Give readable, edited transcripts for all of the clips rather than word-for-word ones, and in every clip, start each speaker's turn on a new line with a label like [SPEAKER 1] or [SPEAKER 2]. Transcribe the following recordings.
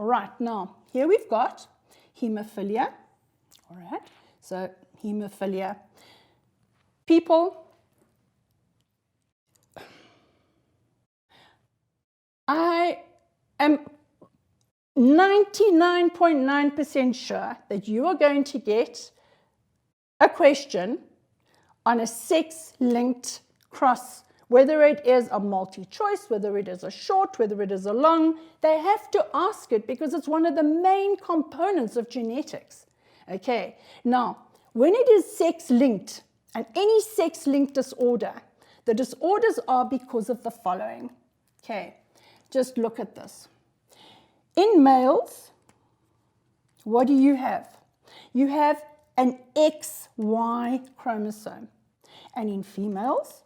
[SPEAKER 1] All right, now here we've got hemophilia. All right, so hemophilia. People, I am 99.9% sure that you are going to get a question on a sex-linked cross, whether it is a multi-choice, whether it is a short, whether it is a long. They have to ask it because it's one of the main components of genetics. Okay, now, when it is sex-linked, and any sex-linked disorder, the disorders are because of the following. Okay, just look at this. In males, what do you have? You have an XY chromosome. And in females,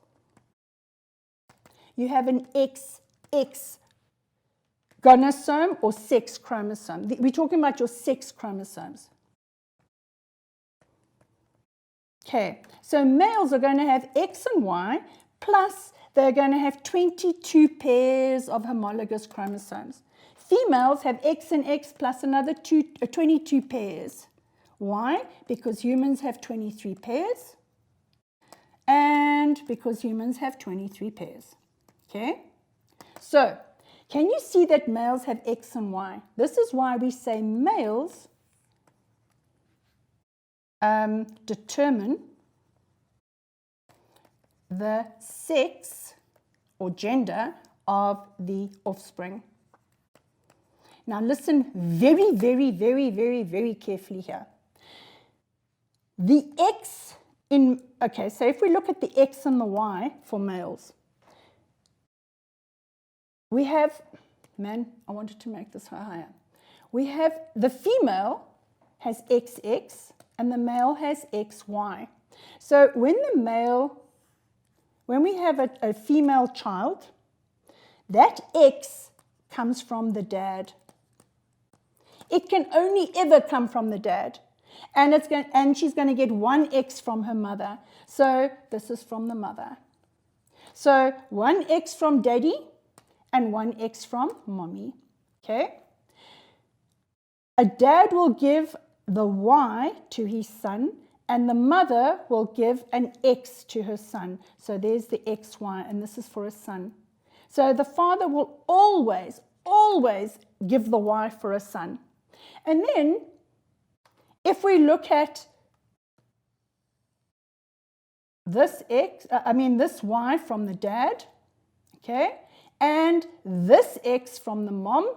[SPEAKER 1] you have an XX gonosome or sex chromosome. We're talking about your sex chromosomes. Okay, so males are going to have X and Y, plus they're going to have 22 pairs of homologous chromosomes. Females have X and X plus another 22 pairs. Why? Because humans have 23 pairs, and because humans have 23 pairs. Okay? So, can you see that males have X and Y? This is why we say males determine the sex or gender of the offspring. Now listen very, very, very, very, very carefully here. The X in, okay, so if we look at the X and the Y for males, we have, man, I wanted to make this higher. We have the female has XX and the male has XY. So when we have a female child, that X comes from the dad. It can only ever come from the dad. And she's going to get one X from her mother. So this is from the mother. So one X from daddy and one X from mommy. Okay? A dad will give the Y to his son, and the mother will give an X to her son. So there's the XY, and this is for a son. So the father will always, always give the Y for a son. And then, if we look at this this Y from the dad, okay, and this X from the mom,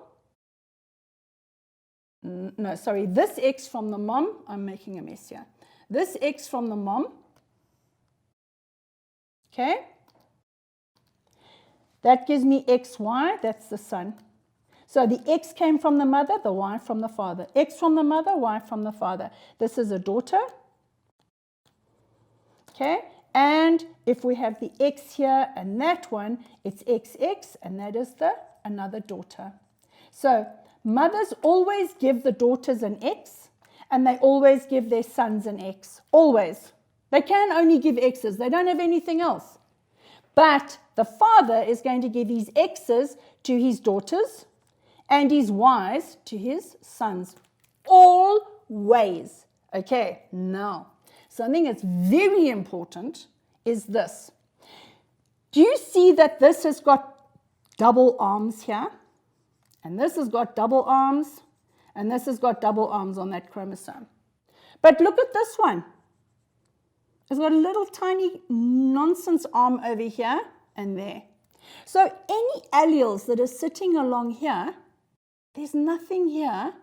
[SPEAKER 1] this X from the mom, I'm making a mess here. This X from the mom, okay, that gives me XY, that's the son. So the X came from the mother, the Y from the father. X from the mother, Y from the father. This is a daughter. Okay, and if we have the X here and that one, it's XX, and that is another daughter. So mothers always give the daughters an X, and they always give their sons an X. Always. They can only give X's. They don't have anything else. But the father is going to give his X's to his daughters, and his Y's to his sons. Always. Okay, now, something that's very important is this. Do you see that this has got double arms here? And this has got double arms, and this has got double arms on that chromosome. But look at this one. It's got a little tiny nonsense arm over here and there. So any alleles that are sitting along here, there's nothing here.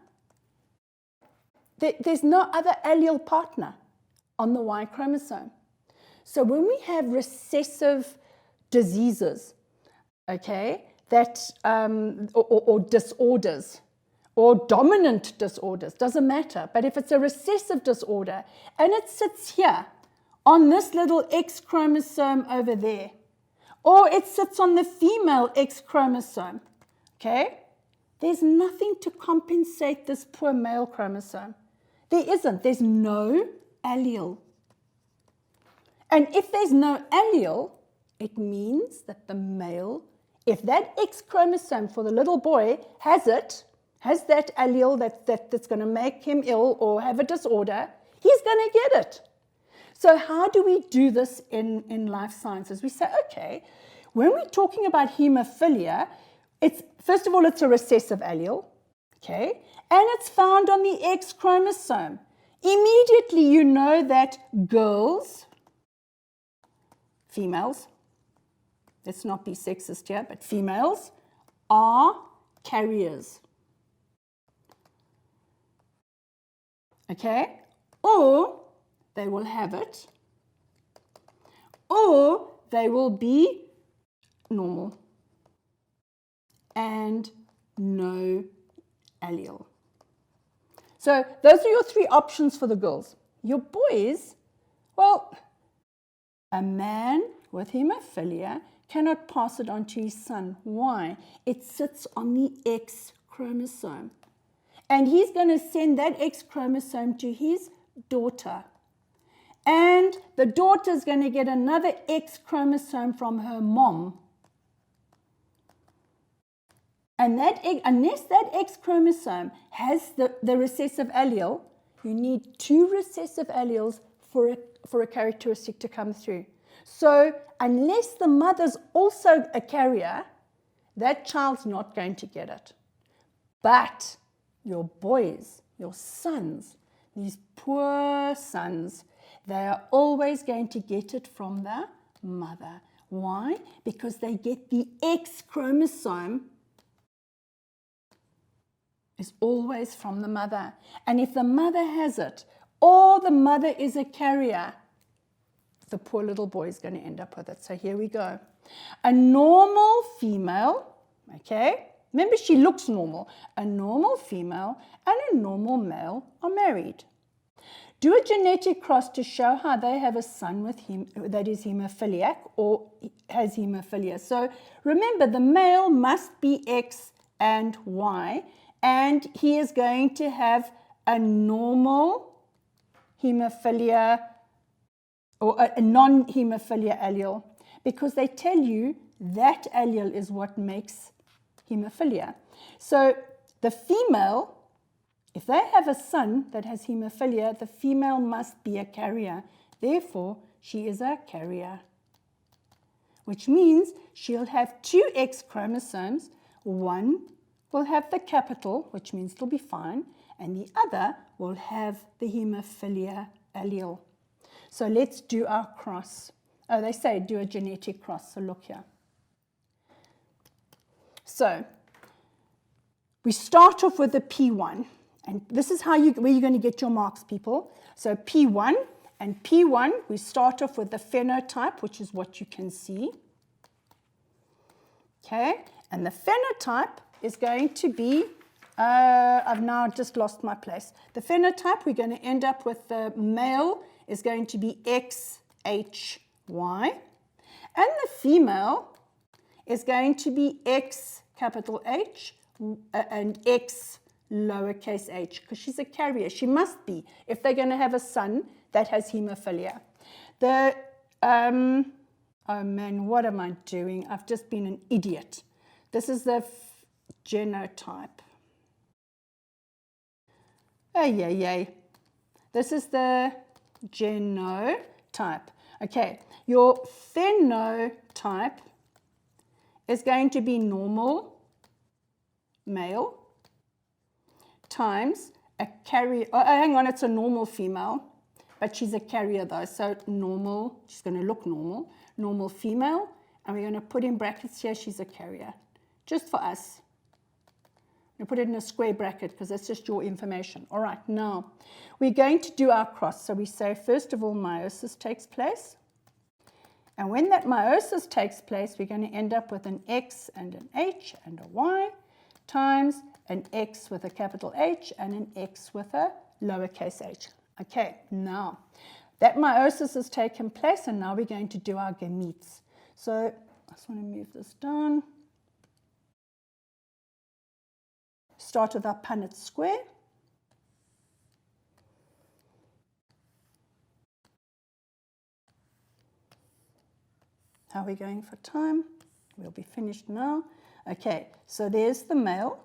[SPEAKER 1] There's no other allele partner on the Y chromosome. So when we have recessive diseases, okay, that or disorders or dominant disorders, doesn't matter. But if it's a recessive disorder and it sits here on this little X chromosome over there, or it sits on the female X chromosome, okay, there's nothing to compensate this poor male chromosome. There isn't. There's no allele. And if there's no allele, it means that the male, if that X chromosome for the little boy has has that allele that's going to make him ill or have a disorder, he's going to get it. So how do we do this in life sciences? We say, okay, when we're talking about hemophilia, first of all, it's a recessive allele, okay, and it's found on the X chromosome. Immediately you know that girls, females, let's not be sexist here, but females are carriers. Okay? Or they will have it, or they will be normal and no allele. So those are your three options for the girls. Your boys, well, a man with hemophilia cannot pass it on to his son. Why? It sits on the X chromosome. And he's going to send that X chromosome to his daughter. And the daughter is going to get another X chromosome from her mom. And unless that X chromosome has the recessive allele, you need two recessive alleles for a characteristic to come through. So unless the mother's also a carrier, that child's not going to get it. But your boys, your sons, these poor sons, they are always going to get it from the mother. Why? Because they get the X chromosome is always from the mother. And if the mother has it, or the mother is a carrier, the poor little boy is going to end up with it. So here we go. A normal female, okay, remember she looks normal. A normal female and a normal male are married. Do a genetic cross to show how they have a son with him that is hemophiliac or has hemophilia. So remember, the male must be X and Y, and he is going to have a normal hemophilia or a non-hemophilia allele, because they tell you that allele is what makes hemophilia. So the female, if they have a son that has hemophilia, the female must be a carrier. Therefore, she is a carrier, which means she'll have two X chromosomes. One will have the capital, which means it'll be fine, and the other will have the hemophilia allele. So let's do our cross. Oh, they say do a genetic cross, so look here. So we start off with the P1, and this is where you're going to get your marks, people. So P1, and P1, we start off with the phenotype, which is what you can see. Okay, and the phenotype is going to be, I've now just lost my place. The phenotype, we're going to end up with the male is going to be XHY, and the female is going to be X capital H and X lowercase h, because she's a carrier. She must be, if they're going to have a son that has hemophilia. Oh man, what am I doing? I've just been an idiot. This is the genotype. Yay. This is the genotype. Okay, your phenotype is going to be normal male times a carrier. Oh, hang on, it's a normal female, but she's a carrier though. So normal, she's going to look normal. Normal female, and we're going to put in brackets here, she's a carrier. Just for us. I'm going to put it in a square bracket because that's just your information. All right, now we're going to do our cross. So we say, first of all, meiosis takes place. And when that meiosis takes place, we're going to end up with an X and an H and a Y times an X with a capital H and an X with a lowercase h. Okay, now that meiosis has taken place, and now we're going to do our gametes. So I just want to move this down. Start with our Punnett square. How are we going for time? We'll be finished now. Okay, so there's the male.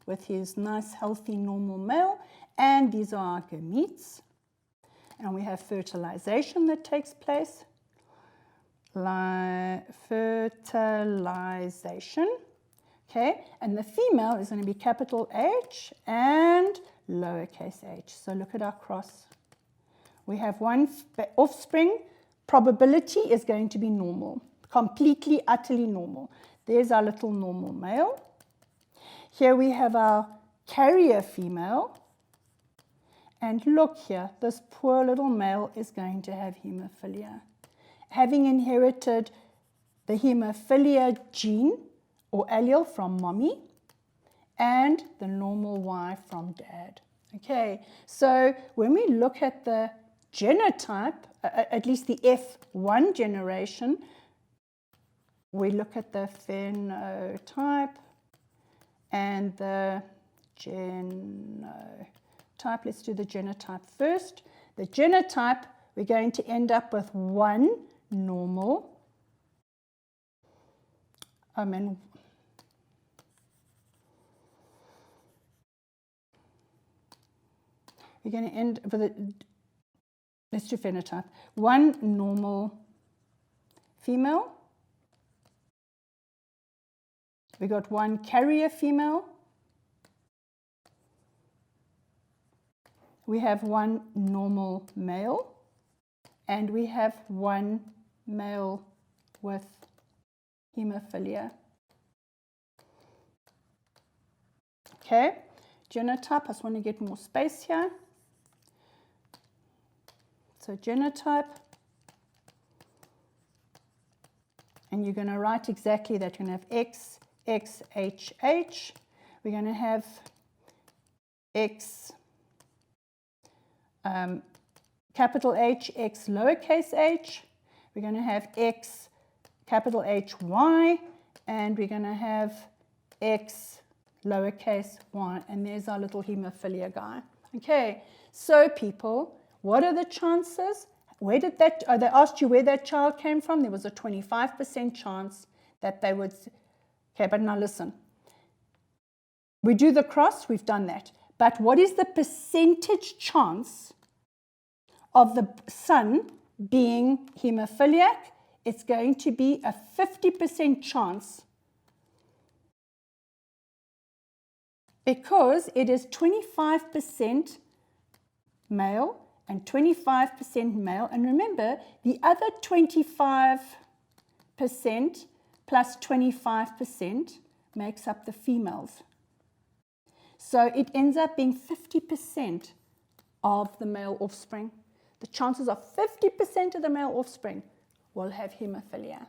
[SPEAKER 1] with his nice, healthy, normal male. And these are our gametes. And we have fertilization that takes place. Fertilization. Okay, and the female is going to be capital H and lowercase h. So look at our cross. We have one offspring. Probability is going to be normal, completely, utterly normal. There's our little normal male. Here we have our carrier female. And look here, this poor little male is going to have hemophilia. Having inherited the hemophilia gene or allele from mommy and the normal Y from dad. Okay, so when we look at the genotype, at least the F1 generation, we look at the phenotype and the genotype. Let's do the genotype first. The genotype, we're going to end up with one normal. We're going to end with a, let's do phenotype. One normal female. We got one carrier female. We have one normal male. And we have one male with hemophilia. Okay, genotype, I just want to get more space here. So genotype, and you're going to write exactly that. You're going to have X, X, H, H. We're going to have X, capital H, X, lowercase h. We're going to have X, capital H, Y, and we're going to have X, lowercase y, and there's our little hemophilia guy. Okay, so people, what are the chances? Where did that, they asked you where that child came from. There was a 25% chance that they would, okay, but now listen. We do the cross, we've done that. But what is the percentage chance of the son being hemophiliac? It's going to be a 50% chance, because it is 25% male and 25% male. And remember, the other 25% plus 25% makes up the females. So it ends up being 50% of the male offspring. The chances are 50% of the male offspring will have hemophilia.